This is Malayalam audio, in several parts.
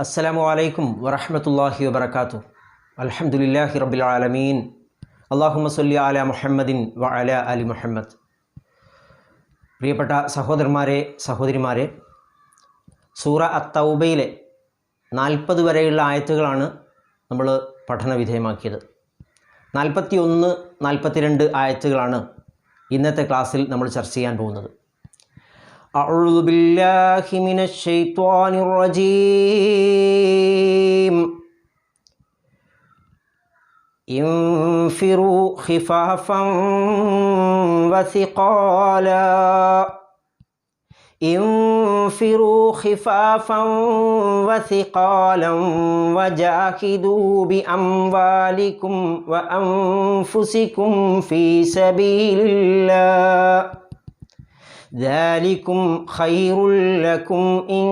അസ്സലാമു അലൈക്കും വറഹ്മത്തുള്ളാഹി വബറകാതുഹു. അൽഹംദുലില്ലാഹി റബ്ബിൽ ആലമീൻ. അല്ലാഹുമ്മ സ്വല്ലി അലാ മുഹമ്മദിൻ വ അലാ ആലി മുഹമ്മദ്. പ്രിയപ്പെട്ട സഹോദരന്മാരെ, സഹോദരിമാരെ, സൂറ അത്തൗബയിലെ 40 വരെയുള്ള ആയത്തുകളാണ് നമ്മൾ പഠന വിധേയമാക്കിയത്. 41, 42 ആയത്തുകളാണ് ഇന്നത്തെ ക്ലാസ്സിൽ നമ്മൾ ചർച്ച ചെയ്യാൻ പോകുന്നത്. أعوذ بالله من الشيطان الرجيم. انفروا خفافا وثقالا انفروا خفافا وثقالا وجاهدوا بأموالكم وأنفسكم في سبيل الله ذلكم خير لكم إن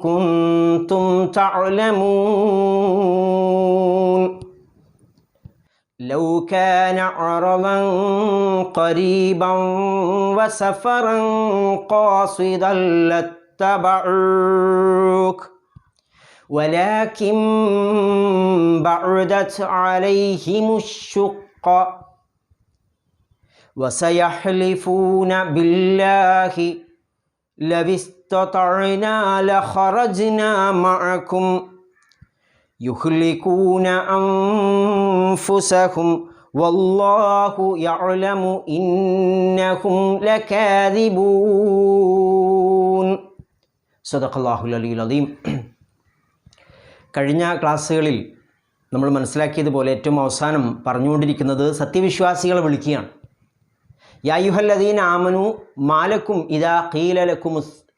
كنتم تعلمون لو كان عرضا قريبا وسفرا قاصدا لاتبعوك ولكن بعدت عليهم الشقة وسيحلفون بالله لو استطعنا لخرجنا معكم يهلكون أنفسهم والله يعلم إنهم لكاذبون صدق الله العلي العظيم. കഴിഞ്ഞ ക്ലാസ്സുകളിൽ നമ്മൾ മനസ്സിലാക്കിയതുപോലെ ഏറ്റവും അവസാനം പറഞ്ഞുകൊണ്ടിരിക്കുന്നത് സത്യവിശ്വാസികളെ വിളിക്കുകയാണ്. യാ അയ്യുഹല്ലദീന ആമനു മാലക്കും ഇദാ ഖീല ലക്കും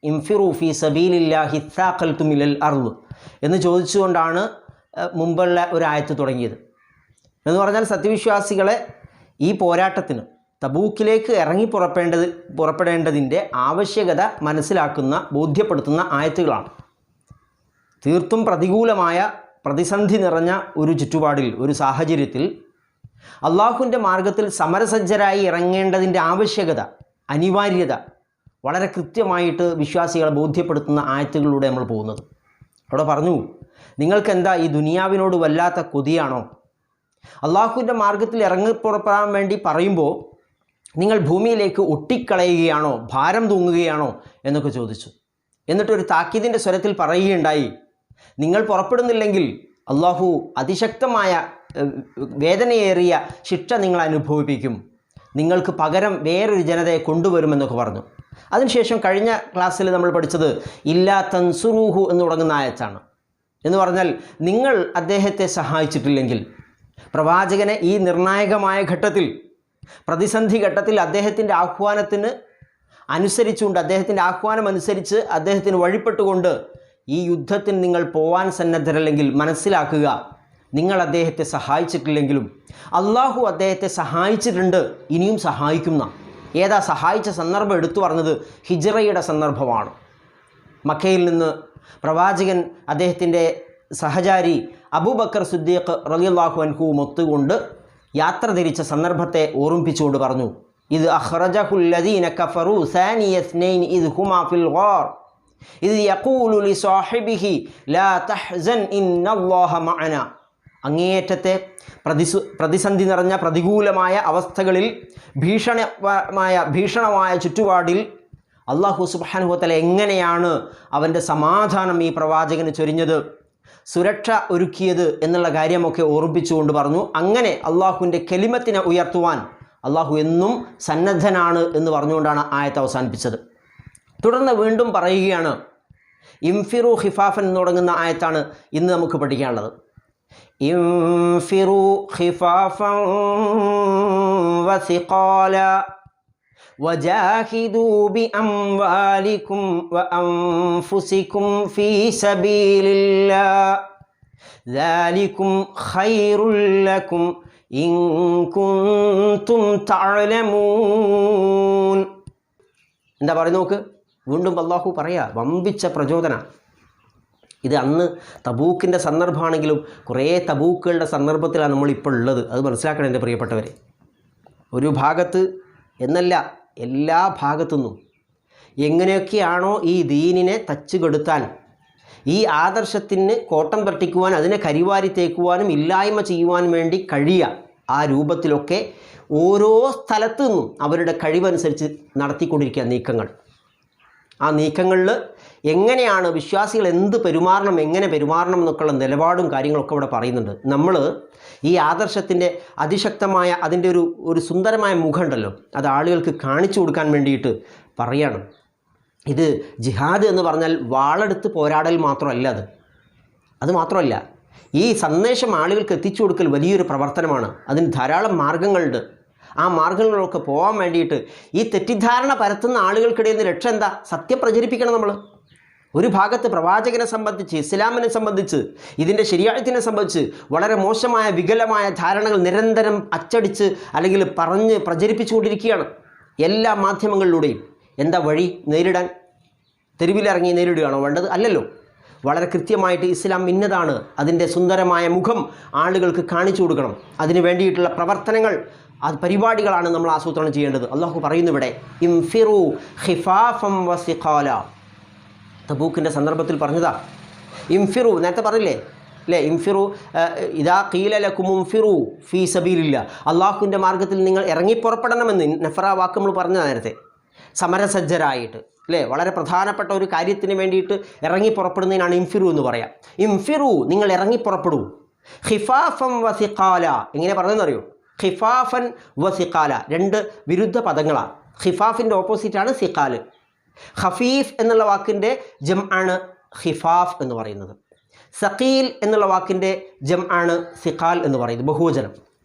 ഇൻഫിറു ഫീ സബീലില്ലാഹി ഇസ്താഖൽതും ഇലൽ അർള് എന്ന് ചോദിച്ചുകൊണ്ടാണ് മുമ്പുള്ള ഒരു ആയത്ത് തുടങ്ങിയത്. എന്ന് പറഞ്ഞാൽ സത്യവിശ്വാസികളെ ഈ പോരാട്ടത്തിന് തബൂക്കിലേക്ക് ഇറങ്ങി പുറപ്പെടേണ്ടതിൻ്റെ ആവശ്യകത മനസ്സിലാക്കുന്ന, ബോധ്യപ്പെടുത്തുന്ന ആയത്തുകളാണ്. തീർത്തും പ്രതികൂലമായ, പ്രതിസന്ധി നിറഞ്ഞ ഒരു ചുറ്റുപാടിൽ, ഒരു സാഹചര്യത്തിൽ അള്ളാഹുവിൻ്റെ മാർഗത്തിൽ സമരസജ്ജരായി ഇറങ്ങേണ്ടതിൻ്റെ ആവശ്യകത, അനിവാര്യത വളരെ കൃത്യമായിട്ട് വിശ്വാസികളെ ബോധ്യപ്പെടുത്തുന്ന ആയത്തുകളിലൂടെ നമ്മൾ പോകുന്നത്. അവിടെ പറഞ്ഞു, നിങ്ങൾക്കെന്താ ഈ ദുനിയാവിനോട് വല്ലാത്ത കൊതിയാണോ? അള്ളാഹുവിൻ്റെ മാർഗത്തിൽ ഇറങ്ങിപ്പുറപ്പെടാൻ വേണ്ടി പറയുമ്പോൾ നിങ്ങൾ ഭൂമിയിലേക്ക് ഒട്ടിക്കളയുകയാണോ, ഭാരം തൂങ്ങുകയാണോ എന്നൊക്കെ ചോദിച്ചു. എന്നിട്ടൊരു താക്കീതിൻ്റെ സ്വരത്തിൽ പറയുകയുണ്ടായി, നിങ്ങൾ പുറപ്പെടുന്നില്ലെങ്കിൽ അള്ളാഹു അതിശക്തമായ വേദനയേറിയ ശിക്ഷ നിങ്ങൾ അനുഭവിപ്പിക്കും, നിങ്ങൾക്ക് പകരം വേറൊരു ജനതയെ കൊണ്ടുവരുമെന്നൊക്കെ പറഞ്ഞു. അതിനുശേഷം കഴിഞ്ഞ ക്ലാസ്സിൽ നമ്മൾ പഠിച്ചത് ഇല്ലാ തൻസുറൂഹു എന്ന് തുടങ്ങുന്ന ആയത്താണ്. എന്ന് പറഞ്ഞാൽ നിങ്ങൾ അദ്ദേഹത്തെ സഹായിച്ചിട്ടില്ലെങ്കിൽ, പ്രവാചകനെ ഈ നിർണായകമായ ഘട്ടത്തിൽ, പ്രതിസന്ധി ഘട്ടത്തിൽ അദ്ദേഹത്തിൻ്റെ ആഹ്വാനത്തിന് അനുസരിച്ചുകൊണ്ട്, അദ്ദേഹത്തിൻ്റെ ആഹ്വാനം അനുസരിച്ച് അദ്ദേഹത്തിന് വഴിപ്പെട്ടുകൊണ്ട് ഈ യുദ്ധത്തിന് നിങ്ങൾ പോവാൻ സന്നദ്ധരല്ലെങ്കിൽ മനസ്സിലാക്കുക, നിങ്ങൾ അദ്ദേഹത്തെ സഹായിച്ചിട്ടില്ലെങ്കിലും അള്ളാഹു അദ്ദേഹത്തെ സഹായിച്ചിട്ടുണ്ട്, ഇനിയും സഹായിക്കുന്ന. ഏതാ സഹായിച്ച സന്ദർഭം എടുത്തു പറഞ്ഞത്? ഹിജ്റയുടെ സന്ദർഭമാണ്. മക്കയിൽ നിന്ന് പ്രവാചകൻ അദ്ദേഹത്തിൻ്റെ സഹചാരി അബൂബക്കർ സിദ്ദീഖ് റളിയല്ലാഹു അൻഹു ഒത്തുകൊണ്ട് യാത്ര തിരിച്ച സന്ദർഭത്തെ ഓർമ്മിപ്പിച്ചുകൊണ്ട് പറഞ്ഞു, ഇത് അഖ്റജഹുല്ലദീന കഫറു സാനിയ ഇസ്നൈൻ ഇദ് ഹുമാ ഫിൽ ഗാർ ഇദ് യഖൂലു ലിസാഹിബിഹി ലാ തഹ്സൻ ഇന്നല്ലാഹ മഅന. അങ്ങേയറ്റത്തെ പ്രതിസന്ധി നിറഞ്ഞ പ്രതികൂലമായ അവസ്ഥകളിൽ, ഭീഷണമായ ചുറ്റുപാടിൽ അള്ളാഹു സുബ്ഹാനഹു വ തആല എങ്ങനെയാണ് അവൻ്റെ സമാധാനം ഈ പ്രവാചകന് ചൊരിഞ്ഞത്, സുരക്ഷ ഒരുക്കിയത് എന്നുള്ള കാര്യമൊക്കെ ഓർമ്മിപ്പിച്ചുകൊണ്ട് പറഞ്ഞു, അങ്ങനെ അള്ളാഹുവിൻ്റെ കലിമത്തിനെ ഉയർത്തുവാൻ അള്ളാഹു എന്നും സന്നദ്ധനാണ് എന്ന് പറഞ്ഞുകൊണ്ടാണ് ആയത്ത് അവസാനിപ്പിച്ചത്. തുടർന്ന് വീണ്ടും പറയുകയാണ്, ഇൻഫിറു ഖിഫാഫൻ എന്ന് തുടങ്ങുന്ന ആയത്താണ് ഇന്ന് നമുക്ക് പഠിക്കാനുള്ളത്. ഇൻഫിറു ഖിഫാഫൻ വസിഖാലാ വജാഹിദൂ ബിഅംവാലികും വഅൻഫുസികും ഫീ സബീലില്ലാഹ് ദാലികും ഖൈറുൽ ലക്കും ഇൻ കുൻതും തഅലമൂൻ. എന്താ പറയുക നോക്ക്, വീണ്ടും അല്ലാഹു പറയാ, വമ്പിച്ച പ്രചോദന. ഇത് അന്ന് തബൂക്കിൻ്റെ സന്ദർഭമാണെങ്കിലും കുറേ തബൂക്കുകളുടെ സന്ദർഭത്തിലാണ് നമ്മളിപ്പോൾ ഉള്ളത്. അത് മനസ്സിലാക്കണം എൻ്റെ പ്രിയപ്പെട്ടവരെ. ഒരു ഭാഗത്ത് എന്നല്ല, എല്ലാ ഭാഗത്തുനിന്നും എങ്ങനെയൊക്കെയാണോ ഈ ദീനിനെ തച്ചുകെടുത്താൻ, ഈ ആദർശത്തിന് കോട്ടം തട്ടിക്കുവാൻ, അതിനെ കരിവാരി തേക്കുവാനും ഇല്ലായ്മ ചെയ്യുവാനും വേണ്ടി കഴിയുക, ആ രൂപത്തിലൊക്കെ ഓരോ സ്ഥലത്തു നിന്നും അവരുടെ കഴിവനുസരിച്ച് നടത്തിക്കൊണ്ടിരിക്കുക നീക്കങ്ങൾ. ആ നീക്കങ്ങളിൽ എങ്ങനെയാണ് വിശ്വാസികൾ എന്ത് പെരുമാറണം, എങ്ങനെ പെരുമാറണം എന്നൊക്കെയുള്ള നിലപാടും കാര്യങ്ങളൊക്കെ ഇവിടെ പറയുന്നുണ്ട്. നമ്മൾ ഈ ആദർശത്തിൻ്റെ അതിശക്തമായ അതിൻ്റെ ഒരു സുന്ദരമായ മുഖമുണ്ടല്ലോ, അത് ആളുകൾക്ക് കാണിച്ചു കൊടുക്കാൻ വേണ്ടിയിട്ട് പറയണം. ഇത് ജിഹാദ് എന്ന് പറഞ്ഞാൽ വാളെടുത്ത് പോരാടൽ മാത്രമല്ല, അത് മാത്രമല്ല, ഈ സന്ദേശം ആളുകൾക്ക് എത്തിച്ചു കൊടുക്കൽ വലിയൊരു പ്രവർത്തനമാണ്. അതിന് ധാരാളം മാർഗങ്ങളുണ്ട്. ആ മാർഗങ്ങളിലൊക്കെ പോകാൻ വേണ്ടിയിട്ട് ഈ തെറ്റിദ്ധാരണ പരത്തുന്ന ആളുകൾക്കിടയിൽ നിന്ന് രക്ഷ എന്താ? സത്യം പ്രചരിപ്പിക്കണം. നമ്മൾ ഒരു ഭാഗത്ത് പ്രവാചകനെ സംബന്ധിച്ച്, ഇസ്ലാമിനെ സംബന്ധിച്ച്, ഇതിൻ്റെ ശരിയായത്തിനെ സംബന്ധിച്ച് വളരെ മോശമായ വികലമായ ധാരണകൾ നിരന്തരം അച്ചടിച്ച് അല്ലെങ്കിൽ പറഞ്ഞ് പ്രചരിപ്പിച്ചുകൊണ്ടിരിക്കുകയാണ് എല്ലാ മാധ്യമങ്ങളിലൂടെയും. എന്താ വഴി? നേരിടാൻ തെരുവിലിറങ്ങി നേരിടുകയാണോ വേണ്ടത്? അല്ലല്ലോ. വളരെ കൃത്യമായിട്ട് ഇസ്ലാം ഇന്നതാണ്, അതിൻ്റെ സുന്ദരമായ മുഖം ആളുകൾക്ക് കാണിച്ചു കൊടുക്കണം. അതിന് വേണ്ടിയിട്ടുള്ള പ്രവർത്തനങ്ങൾ, അത് പരിപാടികളാണ് നമ്മൾ ആസൂത്രണം ചെയ്യേണ്ടത്. അള്ളാഹു പറയുന്നു ഇവിടെ, ഇൻഫിറു ഖിഫാഫം വസിഖാല. തബൂക്കിൻ്റെ സന്ദർഭത്തിൽ പറഞ്ഞതാ. ഇൻഫിറു നേരത്തെ പറഞ്ഞില്ലേ അല്ലേ? ഇൻഫിറു ഇദാ ഖീല ലകും ഇൻഫിറു ഫീ സബീലില്ല. അള്ളാഹുവിൻ്റെ മാർഗ്ഗത്തിൽ നിങ്ങൾ ഇറങ്ങിപ്പുറപ്പെടണമെന്ന് നഫറ വാക്ക് നമ്മൾ പറഞ്ഞ നേരത്തെ, സമരസജ്ജരായിട്ട് അല്ലേ? വളരെ പ്രധാനപ്പെട്ട ഒരു കാര്യത്തിന് വേണ്ടിയിട്ട് ഇറങ്ങിപ്പുറപ്പെടുന്നതിനാണ് ഇൻഫിറു എന്ന് പറയാം. ഇൻഫിറു, നിങ്ങൾ ഇറങ്ങിപ്പുറപ്പെടൂ. ഖിഫാഫൻ വസിഖാല. എങ്ങനെ പറഞ്ഞതെന്നറിയോ? ഖിഫാഫൻ വസിഖാല, രണ്ട് വിരുദ്ധ പദങ്ങളാണ്. ഖിഫാഫിൻ്റെ ഓപ്പോസിറ്റാണ് സിഖാൽ. ഖഫീഫ് എന്നുള്ള വാക്കിൻ്റെ ജം ആണ് ഖിഫാഫ് എന്ന് പറയുന്നത്. സഖീൽ എന്നുള്ള വാക്കിൻ്റെ ജം ആണ് സിഖാൽ എന്ന് പറയുന്നത്, ബഹുവചനം.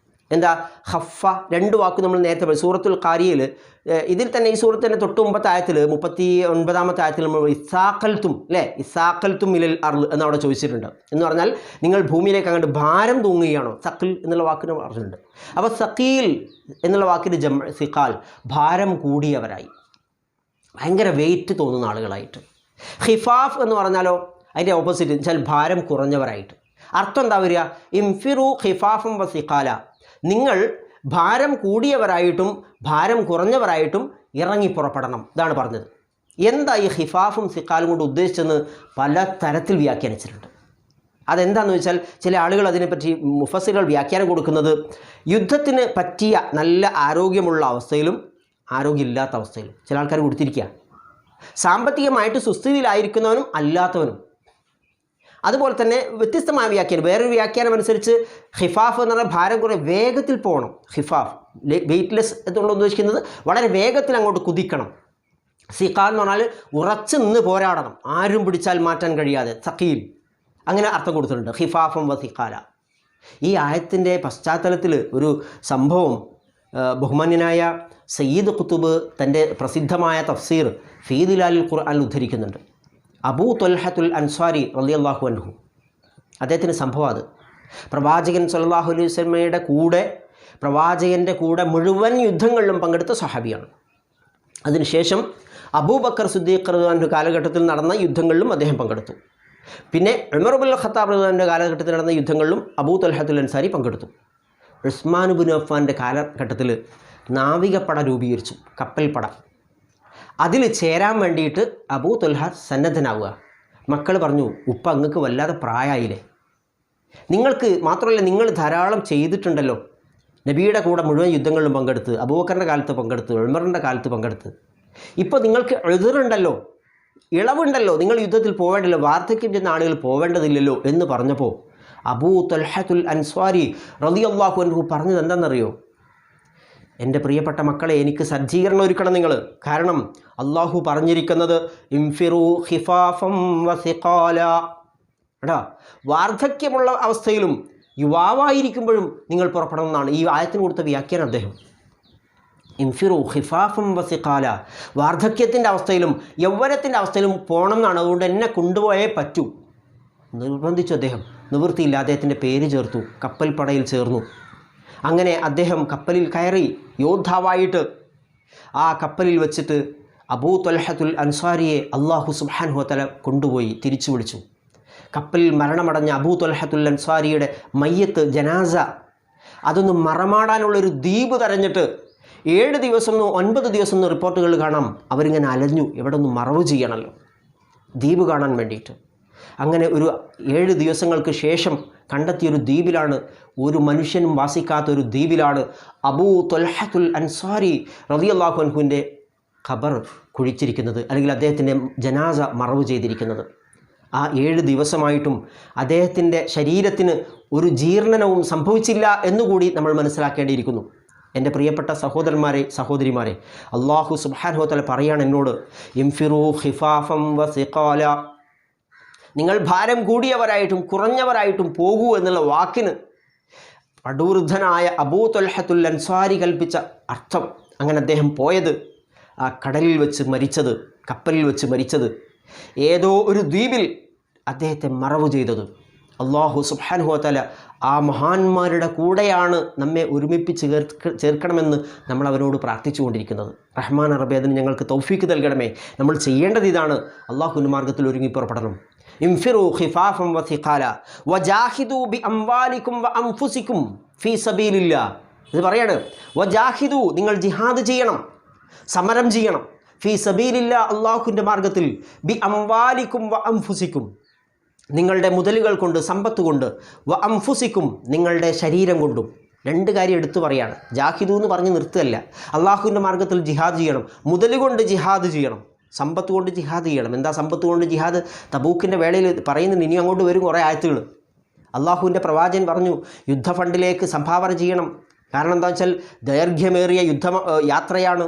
എന്താ? ഖഫ. രണ്ട് വാക്ക് നമ്മൾ നേരത്തെ പറയും. സൂറത്തുൽ ഖാരിയയിൽ ഇതിൽ തന്നെ, ഈ സൂറത്ത് തന്നെ തൊട്ട് മുമ്പത്തെ ആയത്തിൽ 39ാമത്തെ ആയത്തിൽ നമ്മൾ ഇസാഖൽത്തും അല്ലേ, ഇസാഖൽത്തും മിലൽ അർള് എന്നവിടെ ചോദിച്ചിട്ടുണ്ട്. എന്ന് പറഞ്ഞാൽ നിങ്ങൾ ഭൂമിയിലേക്ക് അങ്ങോട്ട് ഭാരം തൂങ്ങുകയാണോ? സഖിൽ എന്നുള്ള വാക്കിന് പറഞ്ഞിട്ടുണ്ട്. അപ്പോൾ സഖീൽ എന്നുള്ള വാക്കിന് ജം സിഖാൽ, ഭാരം കൂടിയവരായി, ഭയങ്കര വെയിറ്റ് തോന്നുന്ന ആളുകളായിട്ട്. ഖിഫാഫ് എന്ന് പറഞ്ഞാലോ അതിൻ്റെ ഓപ്പോസിറ്റ് വെച്ചാൽ ഭാരം കുറഞ്ഞവരായിട്ട്. അർത്ഥം എന്താ വരിക? ഇൻഫിറു ഖിഫാഫം വസിഖാല, നിങ്ങൾ ഭാരം കൂടിയവരായിട്ടും ഭാരം കുറഞ്ഞവരായിട്ടും ഇറങ്ങിപ്പുറപ്പെടണം. ഇതാണ് പറഞ്ഞത്. എന്താ ഈ ഖിഫാഫും സിഖാലും കൊണ്ട് ഉദ്ദേശിച്ചെന്ന് പല തരത്തിൽ വ്യാഖ്യാനിച്ചിട്ടുണ്ട്. അതെന്താണെന്ന് വെച്ചാൽ ചില ആളുകൾ അതിനെപ്പറ്റി മുഫസ്സിറുകൾ വ്യാഖ്യാനം കൊടുക്കുന്നത്, യുദ്ധത്തിന് പറ്റിയ നല്ല ആരോഗ്യമുള്ള അവസ്ഥയിലും ആരോഗ്യമില്ലാത്ത അവസ്ഥയിലും ചില ആൾക്കാർ കൊടുത്തിരിക്കുക. സാമ്പത്തികമായിട്ട് സുസ്ഥിതിയിലായിരിക്കുന്നവനും അല്ലാത്തവനും. അതുപോലെ തന്നെ വ്യത്യസ്തമായ വ്യാഖ്യാനം, വേറൊരു വ്യാഖ്യാനം അനുസരിച്ച് ഖിഫാഫ് എന്ന് പറഞ്ഞാൽ ഭാരം കുറേ വേഗത്തിൽ പോകണം. ഖിഫാഫ് വെയ്റ്റ്ലെസ് എന്നുള്ള ഉദ്ദേശിക്കുന്നത് വളരെ വേഗത്തിൽ അങ്ങോട്ട് കുതിക്കണം. സിഖാൽ എന്ന് പറഞ്ഞാൽ ഉറച്ചു നിന്ന് പോരാടണം, ആരും പിടിച്ചാൽ മാറ്റാൻ കഴിയാതെ. സഖീൽ, അങ്ങനെ അർത്ഥം കൊടുത്തിട്ടുണ്ട്. ഖിഫാഫം വസിഖാല. ഈ ആയത്തിൻ്റെ പശ്ചാത്തലത്തിൽ ഒരു സംഭവം ബഹുമാന്യനായ സയ്യിദ് ഖുതുബ് തൻ്റെ പ്രസിദ്ധമായ തഫ്സീർ ഫീ ദിലാലിൽ ഖുർആനിൽ ഉദ്ധരിക്കുന്നുണ്ട്. അബൂ ത്വൽഹത്തുൽ അൻസ്വാരി റളിയല്ലാഹു അൻഹു, അദ്ദേഹത്തിന് സംഭവം അത് പ്രവാചകൻ സല്ലല്ലാഹു അലൈഹി വസല്ലമയുടെ കൂടെ, പ്രവാചകൻ്റെ കൂടെ മുഴുവൻ യുദ്ധങ്ങളിലും പങ്കെടുത്ത സഹാബിയാണ്. അതിനുശേഷം അബൂബക്കർ സിദ്ദീഖ് റളിയല്ലാഹു കാലഘട്ടത്തിൽ നടന്ന യുദ്ധങ്ങളിലും അദ്ദേഹം പങ്കെടുത്തു. പിന്നെ ഉമർ ഇബ്നുൽ ഖത്താബ് റളിയല്ലാഹു കാലഘട്ടത്തിൽ നടന്ന യുദ്ധങ്ങളിലും അബൂ ത്വൽഹത്തുൽ അൻസാരി പങ്കെടുത്തു. ഉസ്മാൻ ഇബ്നു അഫ്ഫാൻ്റെ കാലഘട്ടത്തിൽ നാവികപ്പട രൂപീകരിച്ചു, കപ്പൽപ്പട. അതിൽ ചേരാൻ വേണ്ടിയിട്ട് അബൂ ത്വൽഹ സന്നദ്ധനാവുക. മക്കൾ പറഞ്ഞു, ഉപ്പ അങ്ങക്ക് വല്ലാതെ പ്രായമായില്ലേ, നിങ്ങൾക്ക് മാത്രമല്ല നിങ്ങൾ ധാരാളം ചെയ്തിട്ടുണ്ടല്ലോ, നബിയുടെ കൂടെ മുഴുവൻ യുദ്ധങ്ങളിലും പങ്കെടുത്ത്, അബൂബക്കറിൻ്റെ കാലത്ത് പങ്കെടുത്ത്, ഉമറിൻ്റെ കാലത്ത് പങ്കെടുത്ത്, ഇപ്പോൾ നിങ്ങൾക്ക് എഴുതുന്നുണ്ടല്ലോ, ഇളവുണ്ടല്ലോ, നിങ്ങൾ യുദ്ധത്തിൽ പോവേണ്ടല്ലോ, വാർദ്ധക്യം ചെന്ന ആളുകൾ പോവേണ്ടതില്ലല്ലോ എന്ന് പറഞ്ഞപ്പോൾ അബൂ ത്വൽഹത്തുൽ അൻസ്വാരി റളിയല്ലാഹു അൻഹു പറഞ്ഞത് എന്താണെന്നറിയോ? എൻ്റെ പ്രിയപ്പെട്ട മക്കളെ, എനിക്ക് സജ്ജീകരണം ഒരുക്കണം നിങ്ങൾ. കാരണം അള്ളാഹു പറഞ്ഞിരിക്കുന്നത് ഇൻഫിറു ഖിഫാഫം വസിഖാല. എടാ, വാർദ്ധക്യമുള്ള അവസ്ഥയിലും യുവാവായിരിക്കുമ്പോഴും നിങ്ങൾ പുറപ്പെടണം എന്നാണ് ഈ ആയത്തിന് കൊടുത്ത വ്യാഖ്യാനം. അദ്ദേഹം ഇൻഫിറു ഖിഫാഫം വസിഖാല, വാർദ്ധക്യത്തിൻ്റെ അവസ്ഥയിലും യൗവനത്തിൻ്റെ അവസ്ഥയിലും പോകണം എന്നാണ്. അതുകൊണ്ട് എന്നെ കൊണ്ടുപോയേ പറ്റൂ, നിർബന്ധിച്ചു. അദ്ദേഹം നിവൃത്തിയില്ല, അദ്ദേഹത്തിൻ്റെ പേര് ചേർത്തു, കപ്പൽപ്പടയിൽ ചേർന്നു. അങ്ങനെ അദ്ദേഹം കപ്പലിൽ കയറി യോദ്ധാവായിട്ട് ആ കപ്പലിൽ വെച്ചിട്ട് അബൂ ത്വൽഹത്തുൽ അൻസാരിയെ അല്ലാഹു സുബ്ഹാനഹു വ തആല കൊണ്ടുപോയി തിരിച്ചു വിളിച്ചു. കപ്പലിൽ മരണമടഞ്ഞ അബൂ ത്വൽഹത്തുൽ അൻസാരിയുടെ മയ്യത്ത്, ജനാസ, അതൊന്ന് മറമാടാനുള്ളൊരു ദ്വീപ് തെരഞ്ഞിട്ട് 7 ദിവസം 9 ദിവസം റിപ്പോർട്ടുകൾ കാണാം. അവരിങ്ങനെ അലഞ്ഞു, എവിടെ ഒന്ന് മറവ് ചെയ്യണമല്ലോ ദ്വീപ് കാണാൻ വേണ്ടിയിട്ട്. അങ്ങനെ ഒരു 7 ദിവസങ്ങൾക്ക് ശേഷം കണ്ടെത്തിയൊരു ദ്വീപിലാണ്, ഒരു മനുഷ്യനും വാസിക്കാത്തൊരു ദ്വീപിലാണ് അബൂ ത്വൽഹത്തുൽ അൻസാരി റളിയല്ലാഹു അൻഹുവിൻ്റെ ഖബർ കുഴിച്ചിരിക്കുന്നത്, അല്ലെങ്കിൽ അദ്ദേഹത്തിൻ്റെ ജനാസ മറവ് ചെയ്തിരിക്കുന്നത്. ആ 7 ദിവസമായിട്ടും അദ്ദേഹത്തിൻ്റെ ശരീരത്തിന് ഒരു ജീർണനവും സംഭവിച്ചില്ല എന്നുകൂടി നമ്മൾ മനസ്സിലാക്കേണ്ടിയിരിക്കുന്നു. എൻ്റെ പ്രിയപ്പെട്ട സഹോദരന്മാരെ, സഹോദരിമാരെ, അല്ലാഹു സുബ്ഹാനഹു വ തആല പറയാണ് എന്നോട്, ഇൻഫിറൂ ഖിഫാഫൻ വ സിഖാല, നിങ്ങൾ ഭാരം കൂടിയവരായിട്ടും കുറഞ്ഞവരായിട്ടും പോകൂ എന്നുള്ള വാക്കിന് പടുവൃദ്ധനായ അബൂ ത്വൽഹത്തുൽ അൻസാരി കൽപ്പിച്ച അർത്ഥം. അങ്ങനെ അദ്ദേഹം പോയത്, ആ കടലിൽ വെച്ച് മരിച്ചത്, കപ്പലിൽ വെച്ച് മരിച്ചത്, ഏതോ ഒരു ദ്വീപിൽ അദ്ദേഹത്തെ മറവ് ചെയ്തത്. അല്ലാഹു സുബ്ഹാനഹു വ തആല ആ മഹാന്മാരുടെ കൂടെയാണ് നമ്മെ ഒരുമിപ്പിച്ച് ചേർക്കണമെന്ന് നമ്മൾ അവരോട് പ്രാർത്ഥിച്ചുകൊണ്ടിരിക്കുന്നത്. റഹ്മാൻ റബ്ബേ, അതിന് ഞങ്ങൾക്ക് തൗഫീക്ക് നൽകണമേ. നമ്മൾ ചെയ്യേണ്ടത് ഇതാണ്, അല്ലാഹുവിൻ്റെ മാർഗ്ഗത്തിൽ ഒരുങ്ങി പുറപ്പെടണം. ഇൻഫിറൂ ഖിഫാഫൻ വ സിഖാല വജാഹിദൂ ബി അംവാലിക്കും വ അൻഫുസിക്കും ഫീ സബീലില്ലാഹ്. ഇത് പറയാണ്, വജാഹിദൂ, നിങ്ങൾ ജിഹാദ് ചെയ്യണം, സമരം ചെയ്യണം, ഫീ സബീലില്ലാഹ്, അല്ലാഹുവിൻ്റെ മാർഗ്ഗത്തിൽ, ബി അംവാലിക്കും വ അൻഫുസിക്കും, നിങ്ങളുടെ മുതലുകൾ കൊണ്ട്, സമ്പത്ത് കൊണ്ട്, വ അൻഫുസിക്കും, നിങ്ങളുടെ ശരീരം കൊണ്ടും. 2 കാര്യം എടുത്തു പറയാണ്. ജാഹിദു എന്ന് പറഞ്ഞ് നിർത്തുകയല്ല, അള്ളാഹുവിൻ്റെ മാർഗ്ഗത്തിൽ ജിഹാദ് ചെയ്യണം, മുതലുകൊണ്ട് ജിഹാദ് ചെയ്യണം, സമ്പത്ത് കൊണ്ട് ജിഹാദ് ചെയ്യണം. എന്താ സമ്പത്ത് കൊണ്ട് ജിഹാദ്? തബൂക്കിൻ്റെ വേളയിൽ പറയുന്നുണ്ട്, ഇനി അങ്ങോട്ട് വരും കുറേ ആയത്തുകൾ. അള്ളാഹുവിൻ്റെ പ്രവാചകൻ പറഞ്ഞു, യുദ്ധ ഫണ്ടിലേക്ക് സംഭാവന ചെയ്യണം. കാരണം എന്താ വെച്ചാൽ ദൈർഘ്യമേറിയ യാത്രയാണ്,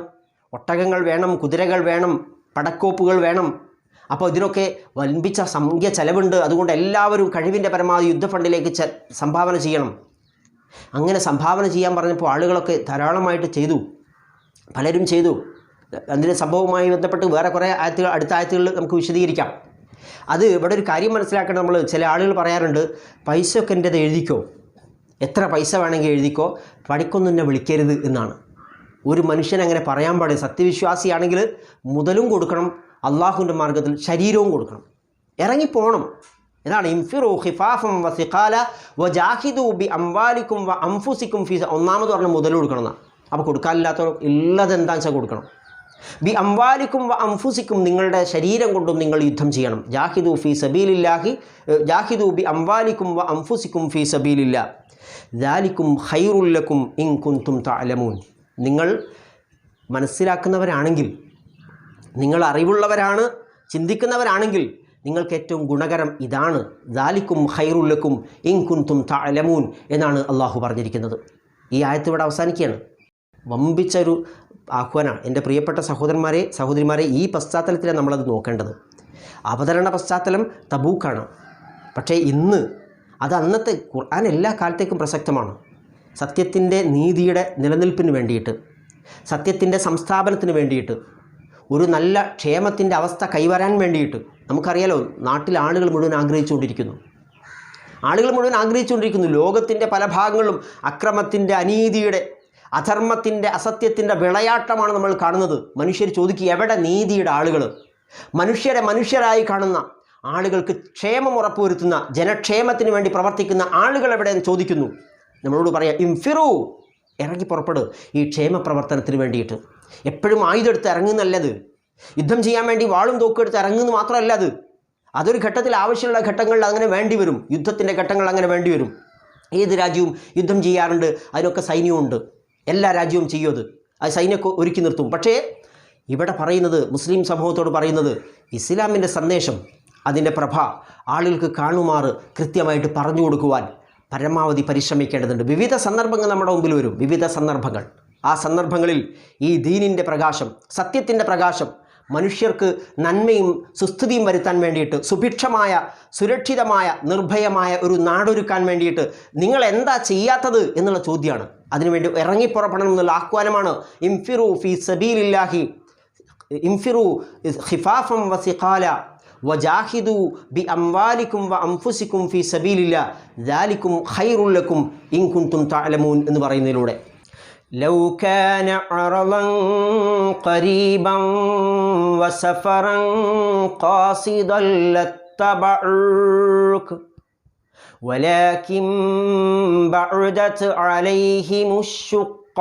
ഒട്ടകങ്ങൾ വേണം, കുതിരകൾ വേണം, പടക്കോപ്പുകൾ വേണം. അപ്പോൾ ഇതിനൊക്കെ വൻപിച്ച സംഖ്യ ചെലവുണ്ട്. അതുകൊണ്ട് എല്ലാവരും കഴിവിൻ്റെ പരമാവധി യുദ്ധ ഫണ്ടിലേക്ക് സംഭാവന ചെയ്യണം. അങ്ങനെ സംഭാവന ചെയ്യാൻ പറഞ്ഞപ്പോൾ ആളുകളൊക്കെ ധാരാളമായിട്ട് ചെയ്തു, പലരും ചെയ്തു. അതിൻ്റെ സംഭവവുമായി ബന്ധപ്പെട്ട് വേറെ കുറേ ആയത്തുകൾ അടുത്ത ആയത്തുകളിൽ നമുക്ക് വിശദീകരിക്കാം. അത് ഇവിടെ ഒരു കാര്യം മനസ്സിലാക്കണം. നമ്മൾ ചില ആളുകൾ പറയാറുണ്ട്, പൈസ ഒക്കെ എൻ്റെത് എഴുതിക്കോ, എത്ര പൈസ വേണമെങ്കിൽ എഴുതിക്കോ, പണിക്കൊന്നും എന്നെ വിളിക്കരുത് എന്നാണ്. ഒരു മനുഷ്യൻ അങ്ങനെ പറയാൻ പാടില്ല. സത്യവിശ്വാസിയാണെങ്കിൽ മുതലും കൊടുക്കണം, അള്ളാഹുവിൻ്റെ മാർഗ്ഗത്തിൽ ശരീരവും കൊടുക്കണം, ഇറങ്ങിപ്പോണം. ഇതാണ് ഇൻഫിറൂ ഖിഫാഫൻ വ സിഖാല വജാഹിദൂ ബി അംവാലിക്കും വ അൻഫുസിക്കും ഫീ. ഒന്നാമത് പറഞ്ഞ മുതൽ കൊടുക്കണം എന്നാണ്. അപ്പോൾ കൊടുക്കാനില്ലാത്തവർ ഉള്ളത് എന്താണെന്ന് വെച്ചാൽ കൊടുക്കണം. ബി അംവാലിക്കും വ അൻഫുസിക്കും, നിങ്ങളുടെ ശരീരം കൊണ്ടും നിങ്ങൾ യുദ്ധം ചെയ്യണം. ജാഹിദു ഫീ സബീലില്ലാഹി, ജാഹിദു ബി അംവാലിക്കും വ അൻഫുസിക്കും ഫീ സബീലില്ലാ ദാലിക്കും ഖൈറുൽ ലക്കും ഇൻ കുൻതും തഅലമൂൻ. നിങ്ങൾ മനസ്സിലാക്കുന്നവരാണെങ്കിൽ, നിങ്ങൾ അറിവുള്ളവരാണ്, ചിന്തിക്കുന്നവരാണെങ്കിൽ നിങ്ങൾക്ക് ഏറ്റവും ഗുണകരം ഇതാണ്. ദാലിക്കും ഖൈറുൽ ലക്കും ഇൻ കുൻതും തഅലമൂൻ എന്നാണ് അള്ളാഹു പറഞ്ഞിരിക്കുന്നത്. ഈ ആയത്ത് ഇവിടെ അവസാനിക്കുകയാണ്. വമ്പിച്ചൊരു ആഹ്വാനാണ്. എൻ്റെ പ്രിയപ്പെട്ട സഹോദരന്മാരെ, സഹോദരിമാരെ, ഈ പശ്ചാത്തലത്തിലാണ് നമ്മളത് നോക്കേണ്ടത്. അവതരണ പശ്ചാത്തലം തബൂക്കാണ്. പക്ഷേ ഇന്ന് അത് അന്നത്തെ ഖുർആൻ എല്ലാ കാലത്തേക്കും പ്രസക്തമാണ്. സത്യത്തിൻ്റെ നീതിയുടെ നിലനിൽപ്പിന് വേണ്ടിയിട്ട്, സത്യത്തിൻ്റെ സംസ്ഥാപനത്തിന് വേണ്ടിയിട്ട്, ഒരു നല്ല ക്ഷേമത്തിൻ്റെ അവസ്ഥ കൈവരാൻ വേണ്ടിയിട്ട്. നമുക്കറിയാലോ, നാട്ടിൽ ആളുകൾ മുഴുവൻ ആഗ്രഹിച്ചുകൊണ്ടിരിക്കുന്നു. ലോകത്തിൻ്റെ പല ഭാഗങ്ങളിലും അക്രമത്തിൻ്റെ, അനീതിയുടെ, അധർമ്മത്തിൻ്റെ, അസത്യത്തിൻ്റെ വിളയാട്ടമാണ് നമ്മൾ കാണുന്നത്. മനുഷ്യർ ചോദിക്കുക, എവിടെ നീതിയുടെ ആളുകൾ? മനുഷ്യരെ മനുഷ്യരായി കാണുന്ന, ആളുകൾക്ക് ക്ഷേമം ഉറപ്പുവരുത്തുന്ന, ജനക്ഷേമത്തിന് വേണ്ടി പ്രവർത്തിക്കുന്ന ആളുകൾ എവിടെയെന്ന് ചോദിക്കുന്നു. നമ്മളോട് പറയാം, ഇൻഫിറൂ, ഇറങ്ങി പുറപ്പെടും ഈ ക്ഷേമ പ്രവർത്തനത്തിന് വേണ്ടിയിട്ട്. എപ്പോഴും ആയുധമെടുത്ത് ഇറങ്ങുന്നല്ലത്, യുദ്ധം ചെയ്യാൻ വേണ്ടി വാളും തോക്കെടുത്ത് ഇറങ്ങുന്നത് മാത്രമല്ല. അതൊരു ഘട്ടത്തിൽ, ആവശ്യമുള്ള ഘട്ടങ്ങളിൽ അങ്ങനെ വേണ്ടി വരും. യുദ്ധത്തിൻ്റെ ഘട്ടങ്ങൾ അങ്ങനെ വേണ്ടി വരും. ഏത് രാജ്യവും യുദ്ധം ചെയ്യാറുണ്ട്, അതിനൊക്കെ സൈന്യമുണ്ട്. എല്ലാ രാജ്യവും ചെയ്യും അത് സൈന്യമൊക്കെ ഒരുക്കി നിർത്തും. പക്ഷേ ഇവിടെ പറയുന്നത്, മുസ്ലിം സമൂഹത്തോട് പറയുന്നത്, ഇസ്ലാമിൻ്റെ സന്ദേശം, അതിൻ്റെ പ്രഭ ആളുകൾക്ക് കാണുമാറ് കൃത്യമായിട്ട് പറഞ്ഞു കൊടുക്കുവാൻ പരമാവധി പരിശ്രമിക്കേണ്ടതുണ്ട്. വിവിധ സന്ദർഭങ്ങൾ നമ്മുടെ മുമ്പിൽ വരും, വിവിധ സന്ദർഭങ്ങൾ. ആ സന്ദർഭങ്ങളിൽ ഈ ദീനിൻ്റെ പ്രകാശം, സത്യത്തിൻ്റെ പ്രകാശം മനുഷ്യർക്ക് നന്മയും സുസ്ഥിതിയും വരുത്താൻ വേണ്ടിയിട്ട്, സുഭിക്ഷമായ, സുരക്ഷിതമായ, നിർഭയമായ ഒരു നാടൊരുക്കാൻ വേണ്ടിയിട്ട് നിങ്ങൾ എന്താ ചെയ്യാത്തത് എന്നുള്ള ചോദ്യമാണ്. അതിനുവേണ്ടി ഇറങ്ങിപ്പുറപ്പെടണം എന്നുള്ള ആഹ്വാനമാണ്. ഇൻഫിറൂ ഫീ സബീലില്ലാഹി, ഇൻഫിറൂ ഖിഫാഫൻ വ സിഖാല വജാഹിദു ബി അംവാലിക്കും വ അൻഫുസിക്കും ഫീ സബീലില്ലാ ദാലിക്കും ഖൈറുൽ ലക്കും ഇൻ കുൻതും തഅലമൂൻ എന്ന് പറയുന്നതിലൂടെ, ലൗ കാന അറളൻ ഖരീബൻ വസഫറൻ ഖാസിദൻ ലത്തബഉക വലാകിൻ ബഅദത് അലൈഹിമുശ് ശുഖ്ഖ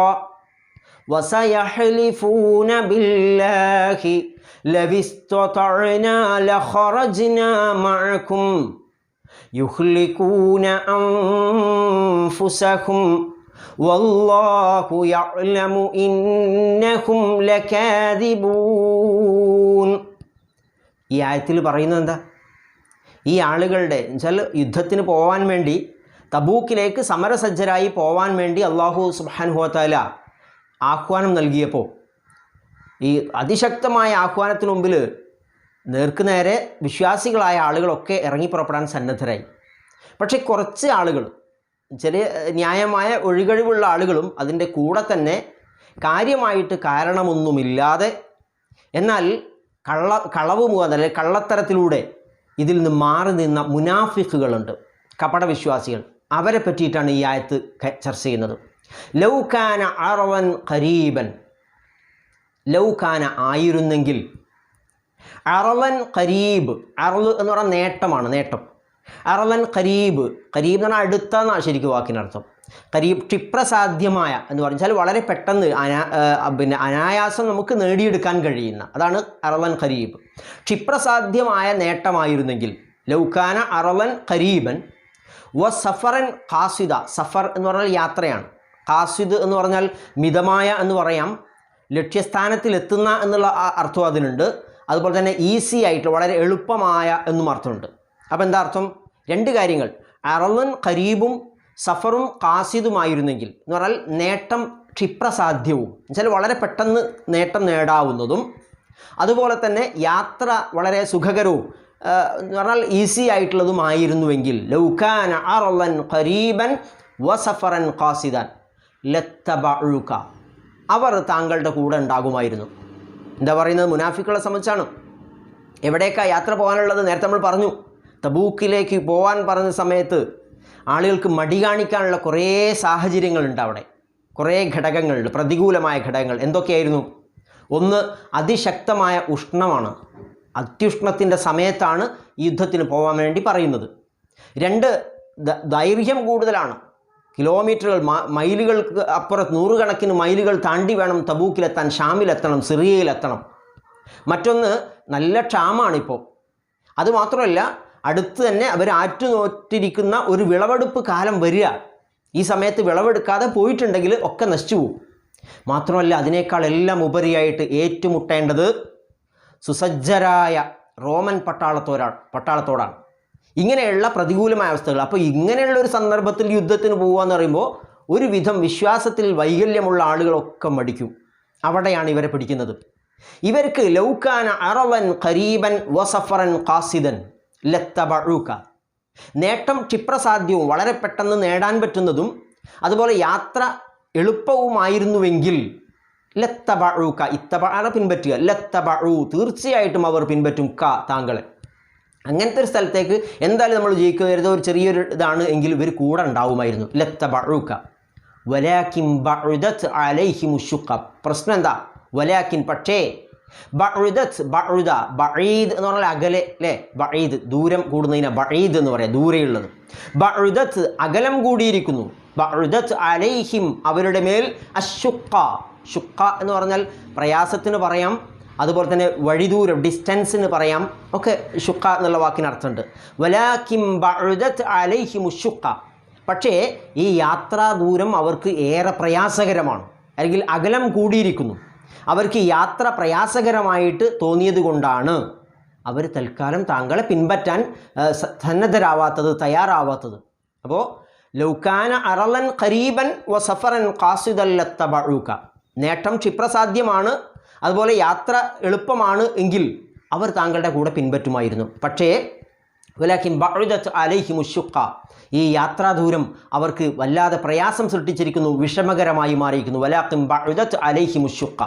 വസയഹ്ലിഫൂന ബില്ലാഹി ലവിസ്തതഅനാ ലഖറജ്നാ മഅകും യുഹ്ലികൂന അൻഫുസഹും വല്ലാഹു യഅലമു ഇന്നഹും ലകാദിബൂൻ. ഈ ആയത്തിൽ പറയുന്നത് എന്താ? ഈ ആളുകളുടെ എന്നുവെച്ചാൽ യുദ്ധത്തിന് പോകാൻ വേണ്ടി തബൂക്കിലേക്ക് സമരസജ്ജരായി പോകാൻ വേണ്ടി അല്ലാഹു സുബ്ഹാനഹു വ തആല ആഹ്വാനം നൽകിയപ്പോൾ ഈ അതിശക്തമായ ആഹ്വാനത്തിന് മുമ്പിൽ നേർക്കുനേരെ വിശ്വാസികളായ ആളുകളൊക്കെ ഇറങ്ങിപ്പുറപ്പെടാൻ സന്നദ്ധരായി. പക്ഷേ കുറച്ച് ആളുകൾ, ചെറിയ ന്യായമായ ഒഴികഴിവുള്ള ആളുകളും അതിൻ്റെ കൂടെ തന്നെ കാര്യമായിട്ട് കാരണമൊന്നുമില്ലാതെ എന്നാൽ കളവ് മുഖാന്തരം അല്ലെങ്കിൽ കള്ളത്തരത്തിലൂടെ ഇതിൽ നിന്ന് മാറി നിന്ന മുനാഫിഖുകളുണ്ട്, കപടവിശ്വാസികൾ. അവരെ പറ്റിയിട്ടാണ് ഈ ആയത്ത് ചർച്ച ചെയ്യുന്നത്. ലൗകാന അറവൻ ഖരീബൻ, ലൗകാന ആയിരുന്നെങ്കിൽ, അറവൻ ഖരീബ്, അറള് എന്ന് പറഞ്ഞാൽ നേട്ടമാണ്, നേട്ടം. അറവൻ ഖരീബ്, ഖരീബ് എന്ന് പറഞ്ഞാൽ അടുത്തെന്നാണ് ശരിക്കും വാക്കിനർത്ഥം. ഖരീബ് ക്ഷിപ്രസാധ്യമായ എന്ന് പറഞ്ഞാൽ വളരെ പെട്ടെന്ന് അനായാസം നമുക്ക് നേടിയെടുക്കാൻ കഴിയുന്ന, അതാണ് അറവൻ ഖരീബ്. ക്ഷിപ്രസാധ്യമായ നേട്ടമായിരുന്നെങ്കിൽ, ലൗകാന അറവൻ ഖരീബൻ വ സഫറൻ ഖാസിദ, സഫർ എന്ന് പറഞ്ഞാൽ യാത്രയാണ്, ഖാസിദ് എന്ന് പറഞ്ഞാൽ മിതമായ എന്ന് പറയാം, ലക്ഷ്യസ്ഥാനത്തിലെത്തുന്ന എന്നുള്ള അർത്ഥം അതിനുണ്ട്. അതുപോലെ തന്നെ ഈസി ആയിട്ട് വളരെ എളുപ്പമായ എന്നും അർത്ഥമുണ്ട്. അപ്പോൾ എന്താ അർത്ഥം? രണ്ട് കാര്യങ്ങൾ, അറവൻ ഖരീബും സഫറും ഖാസിദുമായിരുന്നെങ്കിൽ എന്ന് പറഞ്ഞാൽ നേട്ടം ക്ഷിപ്രസാധ്യവും, എന്നുവെച്ചാൽ വളരെ പെട്ടെന്ന് നേട്ടം നേടാവുന്നതും, അതുപോലെ തന്നെ യാത്ര വളരെ സുഖകരവും എന്ന് പറഞ്ഞാൽ ഈസി ആയിട്ടുള്ളതുമായിരുന്നുവെങ്കിൽ, ലൗകാന അറളൻ ഖരീബൻ വസഫറൻ ഖാസിദൻ ലത്തബഉക, അവർ താങ്കളുടെ കൂടെ ഉണ്ടാകുമായിരുന്നു. എന്താ പറയുന്നത്? മുനാഫിക്കുകളെ സംബന്ധിച്ചാണ്. എവിടേക്കാണ് യാത്ര പോകാനുള്ളത്? നേരത്തെ നമ്മൾ പറഞ്ഞു, തബൂക്കിലേക്ക് പോകാൻ പറഞ്ഞ സമയത്ത് ആളുകൾക്ക് മടി കാണിക്കാനുള്ള കുറേ സാഹചര്യങ്ങളുണ്ട്. അവിടെ കുറേ ഘടകങ്ങളുണ്ട്, പ്രതികൂലമായ ഘടകങ്ങൾ. എന്തൊക്കെയായിരുന്നു? ഒന്ന്, അതിശക്തമായ ഉഷ്ണമാണ്, അത്യുഷ്ണത്തിൻ്റെ സമയത്താണ് യുദ്ധത്തിന് പോകാൻ വേണ്ടി പറയുന്നത്. രണ്ട്, ദൈർഘ്യം കൂടുതലാണ്, കിലോമീറ്ററുകൾ മൈലുകൾക്ക് അപ്പുറത്ത് നൂറുകണക്കിന് മൈലുകൾ താണ്ടി വേണം തബൂക്കിലെത്താൻ, ഷാമിലെത്തണം, സിറിയയിലെത്തണം. മറ്റൊന്ന്, നല്ല ക്ഷാമാണിപ്പോൾ. അതുമാത്രമല്ല, അടുത്ത് തന്നെ അവർ ആറ്റുനോറ്റിരിക്കുന്ന ഒരു വിളവെടുപ്പ് കാലം വരിക. ഈ സമയത്ത് വിളവെടുക്കാതെ പോയിട്ടുണ്ടെങ്കിൽ ഒക്കെ നശിച്ചു പോകും. മാത്രമല്ല, അതിനേക്കാൾ എല്ലാം ഉപരിയായിട്ട് ഏറ്റുമുട്ടേണ്ടത് സുസജ്ജരായ റോമൻ പട്ടാളത്തോടാണ്. ഇങ്ങനെയുള്ള പ്രതികൂലമായ അവസ്ഥകൾ. അപ്പോൾ ഇങ്ങനെയുള്ള ഒരു സന്ദർഭത്തിൽ യുദ്ധത്തിന് പോകുക എന്ന് പറയുമ്പോൾ ഒരുവിധം വിശ്വാസത്തിൽ വൈകല്യമുള്ള ആളുകളൊക്കെ മടിക്കും. അവിടെയാണ് ഇവരെ പിടിക്കുന്നത്. ഇവർക്ക് ലൗകാന അറവൻ ഖരീബൻ വസഫറൻ ഖാസിദൻ ലത്തബഉക, നേട്ടം ക്ഷിപ്രസാധ്യവും വളരെ പെട്ടെന്ന് നേടാൻ പറ്റുന്നതും അതുപോലെ യാത്ര എളുപ്പവുമായിരുന്നുവെങ്കിൽ ലത്തബഉക, ഇത്തബഅ പിൻപറ്റുക, ലത്തബഉ തീർച്ചയായിട്ടും അവർ പിൻപറ്റും താങ്കളെ. അങ്ങനത്തെ ഒരു സ്ഥലത്തേക്ക് എന്തായാലും നമ്മൾ ജയിക്കരുത്, ഒരു ചെറിയൊരു ഇതാണ് എങ്കിൽ ഇവർ കൂടെ ഉണ്ടാവുമായിരുന്നു. ലത്തബഉക വലാകിൻ ബഅദത് അലൈഹിം ശുഖ. പ്രശ്നം എന്താ? വലാകിൻ പക്ഷേ, ബഅദത് ബഅദ ബഈദ് എന്ന് പറഞ്ഞാൽ അകലെ അല്ലേ, ബഈദ് ദൂരം കൂടുന്നതിനാ ബഈദ് എന്ന് പറയാം, ദൂരെയുള്ളത്. ബഅദത് അകലം കൂടിയിരിക്കുന്നു, ബഅദത് അലൈഹിം അവരുടെ മേൽ അശുഖ. ശുഖ എന്ന് പറഞ്ഞാൽ പ്രയാസത്തിന് പറയാം, അതുപോലെ തന്നെ വഴിദൂരം ഡിസ്റ്റൻസിന് പറയാം, ഒക്കെ ശുഖ എന്നുള്ള വാക്കിന് അർത്ഥമുണ്ട്. വലാകിൻ ബഅദത് അലൈഹിം ശുഖ, പക്ഷേ ഈ യാത്രാ ദൂരം അവർക്ക് ഏറെ പ്രയാസകരമാണ്, അല്ലെങ്കിൽ അകലം കൂടിയിരിക്കുന്നു. അവർക്ക് യാത്ര പ്രയാസകരമായിട്ട് തോന്നിയത് കൊണ്ടാണ് അവർ തൽക്കാലം താങ്കളെ പിൻപറ്റാൻ സന്നദ്ധരാവാത്തത്, തയ്യാറാവാത്തത്. അപ്പോൾ ലൗകാന അറളൻ ഖരീബൻ വസഫറൻ ഖാസിദൻ ലത്തബഉക, നേട്ടം ക്ഷിപ്രസാധ്യമാണ്, അതുപോലെ യാത്ര എളുപ്പമാണ് എങ്കിൽ അവർ താങ്കളുടെ കൂടെ പിൻപറ്റുമായിരുന്നു. പക്ഷേ വലാകിൻ ബഅദത് അലൈഹിം ശുഖ, ഈ യാത്രാദൂരം അവർക്ക് വല്ലാതെ പ്രയാസം സൃഷ്ടിച്ചിരിക്കുന്നു, വിഷമകരമായി മാറിയിരിക്കുന്നു. വലാകിൻ ബഅദത് അലൈഹിം ശുഖ.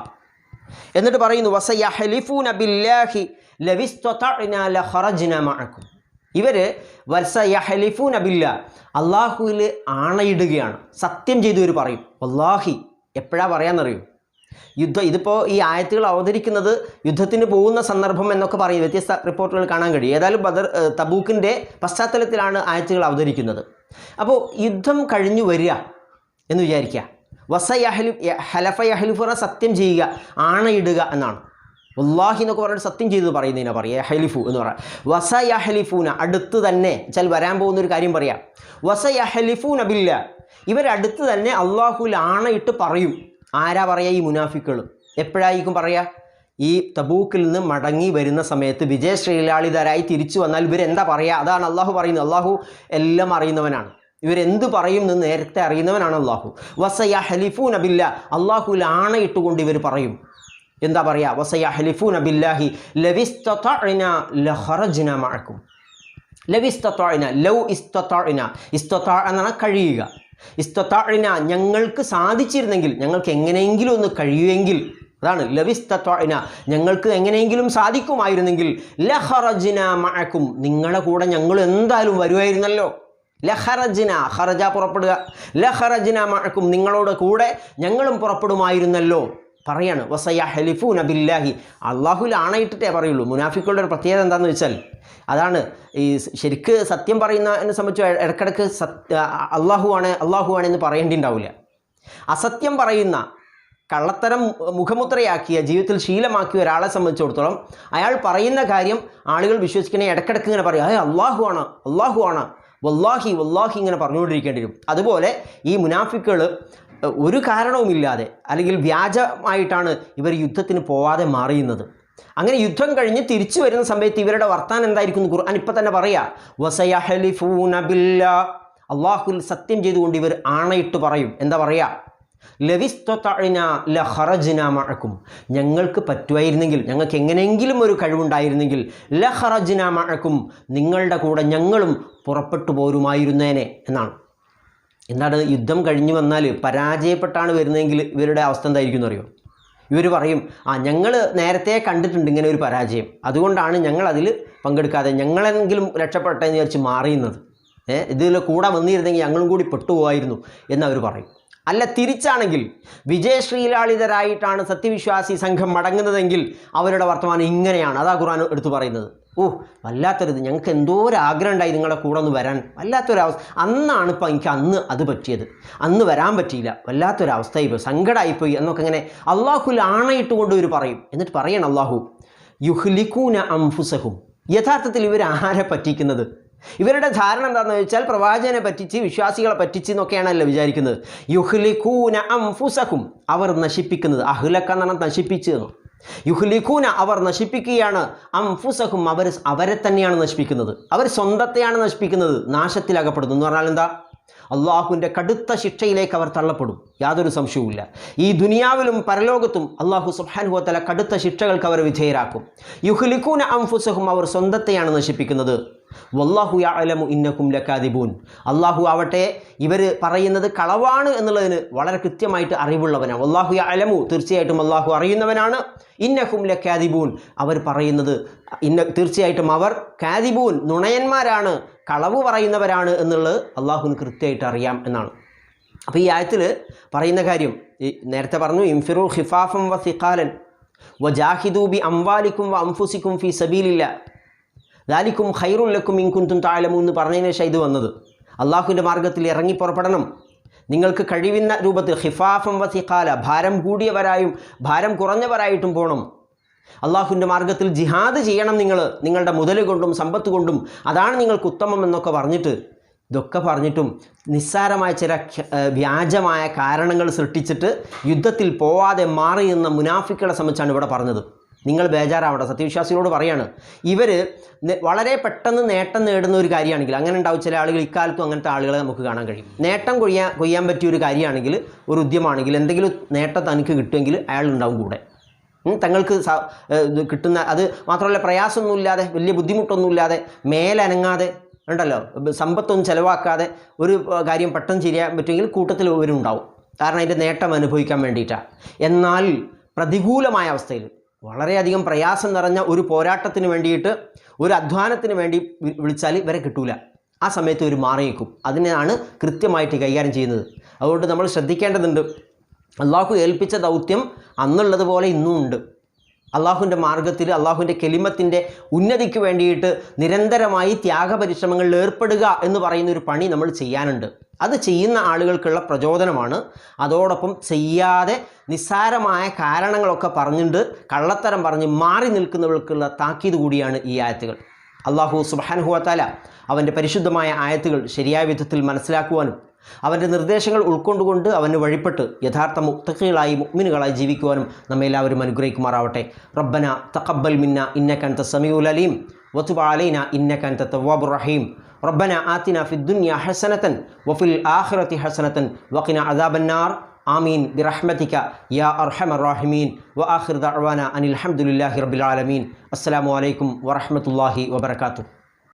എന്നിട്ട് പറയുന്നു വസയഹ്ലിഫൂന ബില്ലാഹി ലവിസ്തതഅനാ ലഖറജ്നാ മഅകും. ഇവർ വസയഹ്ലിഫൂന ബില്ലാഹ്, അല്ലാഹുവിൽ ആണയിടുകയാണ്, സത്യം ചെയ്തു ഇവർ പറയും. വല്ലാഹി എപ്പോഴാണ് പറയാമെന്നറിയും? ഇതിപ്പോൾ ഈ ആയത്തുകൾ അവതരിക്കുന്നത് യുദ്ധത്തിന് പോകുന്ന സന്ദർഭം എന്നൊക്കെ പറയും, വ്യത്യസ്ത റിപ്പോർട്ടുകൾ കാണാൻ കഴിയും. ഏതായാലും തബൂക്കിൻ്റെ പശ്ചാത്തലത്തിലാണ് ആയത്തുകൾ അവതരിക്കുന്നത്. അപ്പോൾ യുദ്ധം കഴിഞ്ഞു വരിക എന്ന് വിചാരിക്കുക, ഹലഫ യഹ്ലിഫു സത്യം ചെയ്യുക, ആണയിടുക എന്നാണ്. വല്ലാഹി എന്നൊക്കെ പറഞ്ഞിട്ട് സത്യം ചെയ്ത് പറയുന്നതിനാ പറയുക യഹ്ലിഫു എന്ന് പറയാം. വസയഹ്ലിഫൂന അടുത്ത് തന്നെ ചില വരാൻ പോകുന്നൊരു കാര്യം പറയാം. വസയഹ്ലിഫൂന ബില്ലാ ഇവരടുത്ത് തന്നെ അള്ളാഹുവിൽ ആണയിട്ട് പറയും. ആരാ പറയുക? ഈ മുനാഫിക്കുകൾ. എപ്പോഴായിരിക്കും പറയുക? ഈ തബൂക്കിൽ നിന്ന് മടങ്ങി വരുന്ന സമയത്ത് വിജയശ്രീലാളിതരായി തിരിച്ചു വന്നാൽ ഇവരെന്താ പറയുക? അതാണ് അള്ളാഹു പറയുന്നത്. അള്ളാഹു എല്ലാം അറിയുന്നവനാണ്. ഇവരെന്ത് പറയും എന്ന് നേരത്തെ അറിയുന്നവനാണ് അള്ളാഹു. വസയഹ്ലിഫൂന ബില്ലാ അള്ളാഹുവിൽ ആണയിട്ടുകൊണ്ട് ഇവർ പറയും. എന്താ പറയുക? വസയഹ്ലിഫൂന ബില്ലാഹി ലവിസ്തതഅന ലഖറജ്ന മഅക്കും. ലവിസ്തതഅന ലൗ ഇസ്തതഅന ഇസ്തതഅ എന്നാണ് കഴിയുക. ഇസ്തതഅന ഞങ്ങൾക്ക് സാധിച്ചിരുന്നെങ്കിൽ, ഞങ്ങൾക്ക് എങ്ങനെയെങ്കിലും ഒന്ന് കഴിയുമെങ്കിൽ, അതാണ് ലവിസ്തതഅന ഞങ്ങൾക്ക് എങ്ങനെയെങ്കിലും സാധിക്കുമായിരുന്നെങ്കിൽ ലഖറജ്ന മഅക്കും നിങ്ങളുടെ കൂടെ ഞങ്ങൾ എന്തായാലും വരുമായിരുന്നല്ലോ. ലഖറജ്ന ഖറജ പുറപ്പെടുക, ലഖറജ്ന മഅക്കും നിങ്ങളോട് കൂടെ ഞങ്ങളും പുറപ്പെടുമായിരുന്നല്ലോ പറയാണ്. വസയഹ്ലിഫൂന ബില്ലാഹി അള്ളാഹുവിൽ ആണയിട്ടിട്ടേ പറയുള്ളൂ. മുനാഫിക്കുകളുടെ ഒരു പ്രത്യേകത എന്താണെന്ന് വെച്ചാൽ അതാണ്, ഈ ശരിക്ക് സത്യം പറയുന്നതിനെ സംബന്ധിച്ച് ഇടയ്ക്കിടയ്ക്ക് അള്ളാഹുവാണ് എന്ന് പറയേണ്ടി ഉണ്ടാവില്ല. അസത്യം പറയുന്ന, കള്ളത്തരം മുഖമുദ്രയാക്കിയ, ജീവിതത്തിൽ ശീലമാക്കിയ ഒരാളെ സംബന്ധിച്ചിടത്തോളം അയാൾ പറയുന്ന കാര്യം ആളുകൾ വിശ്വസിക്കണേ ഇടയ്ക്കിടയ്ക്ക് ഇങ്ങനെ പറയും, അള്ളാഹുവാണ് വല്ലാഹി ഇങ്ങനെ പറഞ്ഞുകൊണ്ടിരിക്കേണ്ടി വരും. അതുപോലെ ഈ മുനാഫിക്കുകൾ ഒരു കാരണവുമില്ലാതെ അല്ലെങ്കിൽ വ്യാജമായിട്ടാണ് ഇവർ യുദ്ധത്തിന് പോവാതെ മാറിയുന്നത്. അങ്ങനെ യുദ്ധം കഴിഞ്ഞ് തിരിച്ചു വരുന്ന സമയത്ത് ഇവരുടെ വർത്താനം എന്തായിരിക്കും? ഖുർആൻ ഇപ്പം തന്നെ പറയാ, വസയഹ്ലിഫൂന ബില്ലാ അള്ളാഹുൽ സത്യം ചെയ്തുകൊണ്ട് ഇവർ ആണയിട്ട് പറയും. എന്താ പറയുക? ലവിസ്തതഅന ലഖറജ്ന മഅക്കും ഞങ്ങൾക്ക് പറ്റുമായിരുന്നെങ്കിൽ, ഞങ്ങൾക്ക് എങ്ങനെയെങ്കിലും ഒരു കഴിവുണ്ടായിരുന്നെങ്കിൽ ലഖറജ്ന മഅക്കും നിങ്ങളുടെ കൂടെ ഞങ്ങളും പുറപ്പെട്ടു പോരുമായിരുന്നേനെ എന്നാണ്. എന്താണ്? യുദ്ധം കഴിഞ്ഞ് വന്നാൽ പരാജയപ്പെട്ടാണ് വരുന്നതെങ്കിൽ ഇവരുടെ അവസ്ഥ എന്തായിരിക്കും എന്നറിയോ? ഇവർ പറയും, ഞങ്ങൾ നേരത്തെ കണ്ടിട്ടുണ്ട് ഇങ്ങനെ ഒരു പരാജയം, അതുകൊണ്ടാണ് ഞങ്ങൾ അതിൽ പങ്കെടുക്കാതെ ഞങ്ങളെങ്കിലും രക്ഷപ്പെട്ടെന്ന് വിചാരിച്ച് മാറിയുന്നത്. ഇതിൽ കൂടെ വന്നിരുന്നെങ്കിൽ ഞങ്ങളും കൂടി പെട്ടുപോകായിരുന്നു എന്നവർ പറയും. അല്ല, തിരിച്ചാണെങ്കിൽ വിജയശ്രീലാളിതരായിട്ടാണ് സത്യവിശ്വാസി സംഘം മടങ്ങുന്നതെങ്കിൽ അവരുടെ വർത്തമാനം ഇങ്ങനെയാണ്. അതാ ഖുർആൻ എടുത്തു പറയുന്നത്. വല്ലാത്തൊരിത്, ഞങ്ങൾക്ക് എന്തോ ഒരു ആഗ്രഹം ഉണ്ടായി നിങ്ങളെ കൂടെ ഒന്ന് വരാൻ, വല്ലാത്തൊരവസ്ഥ. അന്നാണ് ഇപ്പോൾ എനിക്ക് അത് പറ്റിയത്, അന്ന് വരാൻ പറ്റിയില്ല, വല്ലാത്തൊരവസ്ഥയായിപ്പോയി, സങ്കടമായിപ്പോയി എന്നൊക്കെ ഇങ്ങനെ അള്ളാഹുൽ ആണയിട്ട് കൊണ്ട് ഇവർ പറയും. എന്നിട്ട് പറയണം അള്ളാഹു യുഹ്ലികൂന അംഫുസഹും. യഥാർത്ഥത്തിൽ ഇവർ ആരെ പറ്റിക്കുന്നത്? ഇവരുടെ ധാരണ എന്താണെന്ന് വെച്ചാൽ പ്രവാചകനെ പറ്റിച്ച്, വിശ്വാസികളെ പറ്റിച്ച് എന്നൊക്കെയാണല്ലോ വിചാരിക്കുന്നത്. യുഹ്ലികൂന അംഫുസഹും അവർ നശിപ്പിക്കുന്നത്. അഹ്ലക എന്നാണ് നശിപ്പിച്ചതെന്ന്. യുഹ്ലികൂന അവർ നശിപ്പിക്കുകയാണ്, അംഫുസഹും അവരെ തന്നെയാണ് നശിപ്പിക്കുന്നത്, അവർ സ്വന്തത്തെയാണ് നശിപ്പിക്കുന്നത്, നാശത്തിലകപ്പെടുന്നു എന്ന് പറഞ്ഞാൽ എന്താ? അള്ളാഹുവിൻ്റെ കടുത്ത ശിക്ഷയിലേക്ക് അവർ തള്ളപ്പെടും, യാതൊരു സംശയവുമില്ല. ഈ ദുനിയാവിലും പരലോകത്തും അള്ളാഹു സുബ്ഹാനഹു വ തആല കടുത്ത ശിക്ഷകൾക്ക് അവർ വിധേയരാക്കും. യുഹ്ലികൂന അംഫുസഹും അവർ സ്വന്തത്തെയാണ് നശിപ്പിക്കുന്നത്. വല്ലാഹു യഅലമു ഇന്നകും ലകാദിബൂൻ അള്ളാഹു ആവട്ടെ ഇവർ പറയുന്നത് കളവാണ് എന്നുള്ളതിന് വളരെ കൃത്യമായിട്ട് അറിവുള്ളവനാണ്. വല്ലാഹു യഅലമു തീർച്ചയായിട്ടും അള്ളാഹു അറിയുന്നവനാണ്. ഇന്നകും ലകാദിബൂൻ അവർ പറയുന്നത് തീർച്ചയായിട്ടും അവർ കാദിബൂൻ നുണയന്മാരാണ്, കളവ് പറയുന്നവരാണ് എന്നുള്ളത് അള്ളാഹുവിന് കൃത്യമായിട്ട് അറിയാം എന്നാണ്. അപ്പോൾ ഈ ആയത്തിൽ പറയുന്ന കാര്യം നേരത്തെ പറഞ്ഞു, ഇൻഫിറു ഖിഫാഫൻ വ സിഖാലൻ വജാഹിദൂ ബി അംവാലിക്കും വ അൻഫുസിക്കും ഫീ സബീലില്ലാഹ് ദാലിക്കും ഖൈറുൽ ലക്കും ഇൻ കുൻതും തഅലമൂൻ എന്ന് പറഞ്ഞതിന് ശേഷം ഇത് വന്നത്. അള്ളാഹുവിൻ്റെ മാർഗ്ഗത്തിൽ ഇറങ്ങി പുറപ്പെടണം, നിങ്ങൾക്ക് കഴിയുന്ന രൂപത്തിൽ. ഖിഫാഫൻ വ സിഖാല ഭാരം കൂടിയവരായും ഭാരം കുറഞ്ഞവരായിട്ടും പോകണം. അള്ളാഹുവിൻ്റെ മാർഗ്ഗത്തിൽ ജിഹാദ് ചെയ്യണം നിങ്ങളുടെ മുതൽ കൊണ്ടും സമ്പത്ത് കൊണ്ടും, അതാണ് നിങ്ങൾക്ക് ഉത്തമം എന്നൊക്കെ പറഞ്ഞിട്ട്, ഇതൊക്കെ പറഞ്ഞിട്ടും നിസ്സാരമായ ചില വ്യാജമായ കാരണങ്ങൾ സൃഷ്ടിച്ചിട്ട് യുദ്ധത്തിൽ പോവാതെ മാറി നിന്ന മുനാഫിക്കുകളെ സംബന്ധിച്ചാണ് ഇവിടെ പറഞ്ഞത്. നിങ്ങൾ ബേജാറാവട്ടെ, സത്യവിശ്വാസികളോട് പറയാണ്, ഇവർ വളരെ പെട്ടെന്ന് നേട്ടം നേടുന്ന ഒരു കാര്യമാണെങ്കിൽ, അങ്ങനെ ഉണ്ടാവും ചില ആളുകൾ, ഇക്കാലത്തും അങ്ങനത്തെ ആളുകളെ നമുക്ക് കാണാൻ കഴിയും. നേട്ടം കൊയ്യാൻ പറ്റിയ ഒരു കാര്യമാണെങ്കിൽ, ഒരു ഉദ്യമമാണെങ്കിൽ, എന്തെങ്കിലും നേട്ടം തനിക്ക് കിട്ടുമെങ്കിൽ അയാളുണ്ടാവും കൂടെ. തങ്ങൾക്ക് കിട്ടുന്ന അത് മാത്രമല്ല, പ്രയാസമൊന്നുമില്ലാതെ വലിയ ബുദ്ധിമുട്ടൊന്നുമില്ലാതെ മേലനങ്ങാതെ ഉണ്ടല്ലോ, സമ്പത്തൊന്നും ചിലവാക്കാതെ ഒരു കാര്യം പെട്ടെന്ന് ചെയ്യാൻ പറ്റുമെങ്കിൽ കൂട്ടത്തിൽ ഇവരുണ്ടാവും. കാരണം അതിൻ്റെ നേട്ടം അനുഭവിക്കാൻ വേണ്ടിയിട്ടാണ്. എന്നാൽ പ്രതികൂലമായ അവസ്ഥയിൽ വളരെയധികം പ്രയാസം നിറഞ്ഞ ഒരു പോരാട്ടത്തിന് വേണ്ടിയിട്ട്, ഒരു അധ്വാനത്തിന് വേണ്ടി വിളിച്ചാൽ ഇവരെ കിട്ടൂല. ആ സമയത്ത് ഇവർ മാറിയേക്കും. അതിനെയാണ് കൃത്യമായിട്ട് കൈകാര്യം ചെയ്യുന്നത്. അതുകൊണ്ട് നമ്മൾ ശ്രദ്ധിക്കേണ്ടതുണ്ട്. അള്ളാഹു ഏൽപ്പിച്ച ദൗത്യം അന്നുള്ളതുപോലെ ഇന്നും ഉണ്ട്. അള്ളാഹുവിൻ്റെ മാർഗ്ഗത്തിൽ അള്ളാഹുവിൻ്റെ കെലിമത്തിൻ്റെ ഉന്നതിക്ക് വേണ്ടിയിട്ട് നിരന്തരമായി ത്യാഗപരിശ്രമങ്ങളിൽ ഏർപ്പെടുക എന്ന് പറയുന്ന ഒരു പണി നമ്മൾ ചെയ്യാനുണ്ട്. അത് ചെയ്യുന്ന ആളുകൾക്കുള്ള പ്രചോദനമാണ്. അതോടൊപ്പം ചെയ്യാതെ നിസ്സാരമായ കാരണങ്ങളൊക്കെ പറഞ്ഞിട്ട് കള്ളത്തരം പറഞ്ഞ് മാറി നിൽക്കുന്നവർക്കുള്ള താക്കീത് കൂടിയാണ് ഈ ആയത്തുകൾ. അല്ലാഹു സുബ്ഹാനഹു വ തആല അവൻ്റെ പരിശുദ്ധമായ ആയത്തുകൾ ശരിയായ വിധത്തിൽ മനസ്സിലാക്കുവാനും അവൻ്റെ നിർദ്ദേശങ്ങൾ ഉൾക്കൊണ്ടുകൊണ്ട് അവന് വഴിപ്പെട്ട് യഥാർത്ഥ മുത്തഖികളായി മുഅ്മിനുകളായി ജീവിക്കുവാനും നമ്മെ എല്ലാവരും അനുഗ്രഹിക്കുമാറാവട്ടെ. റബ്ബന തഖബ്ബൽ മിന്ന ഇന്നക അൻത സമീഉൽ അലീം വതുബ് അലൈനാ ഇന്നക അൻത തവ്വാബുർ റഹീം. റബ്ബന ആതിനാ ഫിദ്ദുനിയ ഹസനതൻ വഫിൽ ആഖിറതി ഹസനതൻ വഖിന അദാബന്നാർ. ആമീൻ ബിറഹ്മതിക യാ അർഹമർ റഹീമീൻ. വആഖിറു ദഅ്വാനാ അനിൽ ഹംദുലില്ലാഹി റബ്ബിൽ ആലമീൻ. അസ്സലാമു അലൈക്കും വറഹ്മത്തുള്ളാഹി വബറകാതുഹു.